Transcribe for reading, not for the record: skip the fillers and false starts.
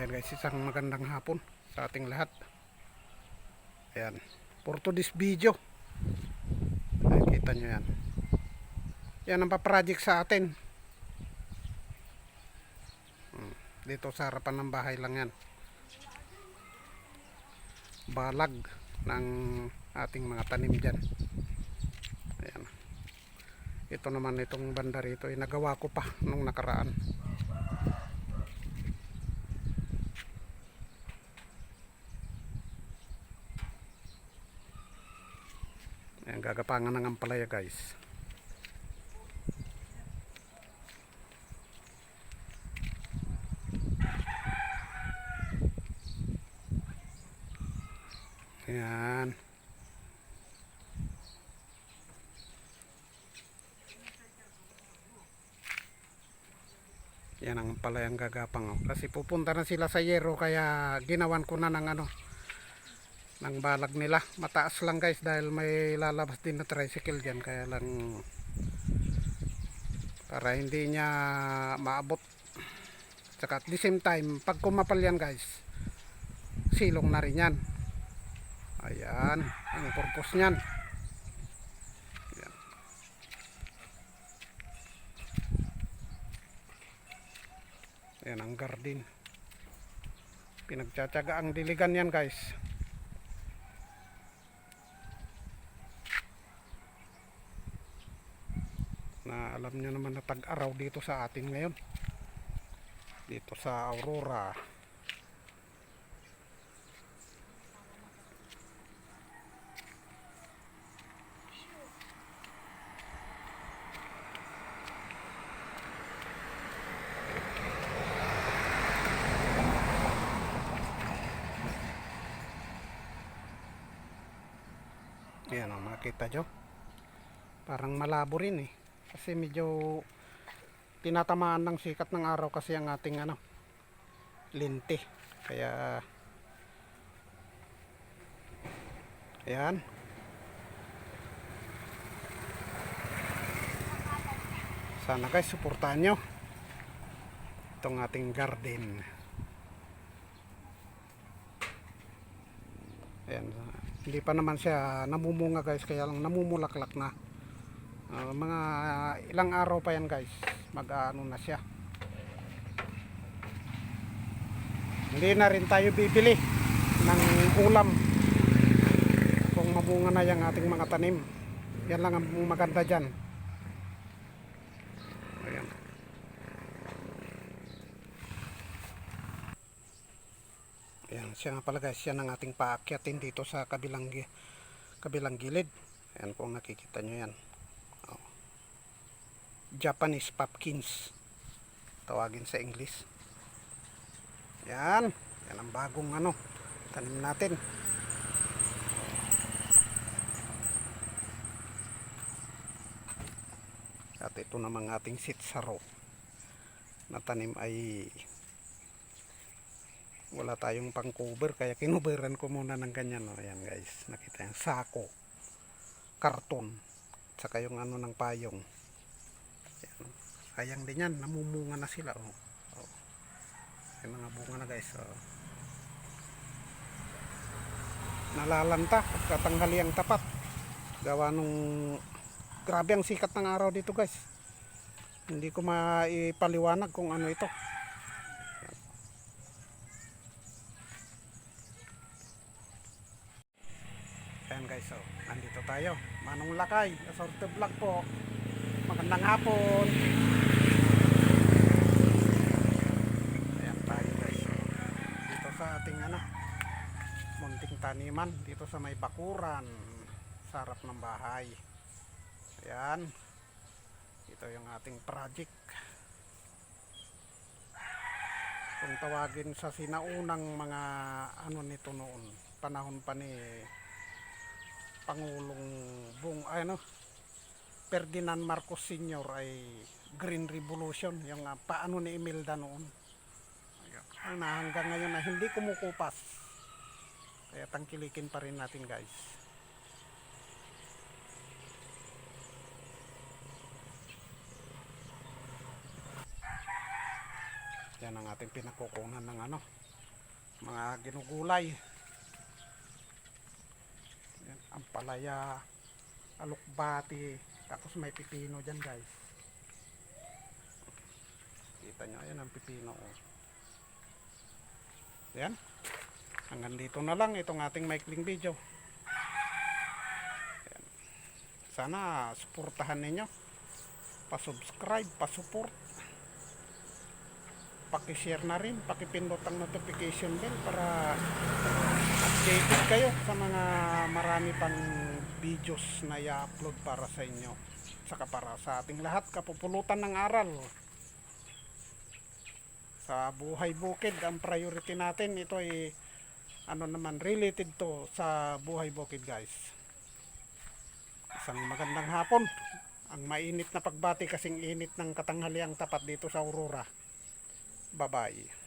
Ayan guys, isang magandang hapon sa ating lahat. Ayan, for today's video, nakikita nyo yan. Yan ang pa-project sa atin. Dito sa harapan ng bahay lang yan. Balag ng ating mga tanim dyan. Ayan. Ito naman, itong banda rito ay nagawa ko pa nung nakaraan. Ayan, gagapangan ng ampalaya guys. Ayan. Yan ang palayang gagapang. Kasi pupunta na sila sa yero, kaya ginawan ko na ng ng balag nila. Mataas lang guys dahil may lalabas din na tricycle dyan, kaya lang para hindi niya maabot. Tsaka at the same time, pag kumapal yan guys, silong na rin yan. Ayan ang purpose nyan. Ayan. Ayan ang garden. Pinagtsatsaga ang diligan yan guys. Na alam nyo naman na tag-araw dito sa atin ngayon, dito sa Aurora. Ayan o, makita nyo, parang malabo rin eh, kasi medyo tinatamaan ng sikat ng araw kasi ang ating lente. Kaya ayan, sana guys suportahan nyo itong ating garden. Ayan, hindi pa naman siya namumunga guys, kaya lang namumulaklak na. Mga ilang araw pa yan guys, mag-ano na siya. Hindi na rin tayo bibili ng ulam kung mabunga na yung ating mga tanim. Yan lang ang maganda dyan. Ayan. Ayan, siya nga pala guys, yan ang ating paakyatin dito sa kabilang gilid. Ayan, kung nakikita nyo yan. Japanese pumpkins tawagin sa English. Yan, yan ang bagong tanim natin. At ito namang ating sitsaro na tanim ay wala tayong pang cover, kaya kinuberan ko muna ng ganyan. Ayan guys, nakita yung sako, karton, saka yung ng payong. Ayan. Sayang din yan, namumunga na sila. May mga bunga na guys. Nalalanta pagkatanghali ang tapat, gawa nung grabe ang sikat ng araw dito guys. Hindi ko maipaliwanag kung ano ito. Ayan guys, nandito tayo, Manong Lakay, Asorte Vlog po. Magandang hapon. Ayan tayo guys, dito sa ating munting taniman, dito sa may bakuran, sa harap ng bahay. Ayan, ito yung ating project. Kung tawagin sa sinaunang mga nito noon, panahon pa ni Pangulong Ferdinand Marcos Sr. ay Green Revolution, yung paano ni Imelda noon. Ayan, na hanggang ngayon na hindi kumukupas, kaya tangkilikin pa rin natin guys. Yan ang ating pinakukunan ng mga ginugulay. Yan, ampalaya, alokbati, tapos may pipino dyan guys. Kita nyo, ayan ang pipino. Oh. Yan, hanggang dito na lang itong ating maikling video. Yan. Sana suportahan ninyo, pa-subscribe, pa-support, paki-share na rin, paki-pindot ang notification bell para updated kayo sa mga marami pang videos na i-upload para sa inyo, saka para sa ating lahat. Kapupulutan ng aral sa buhay bukid ang priority natin. Ito ay ano naman, related to sa buhay bukid guys. Isang magandang hapon. Ang mainit na pagbati kasing init ng katanghaliang tapat dito sa Aurora. Bye bye.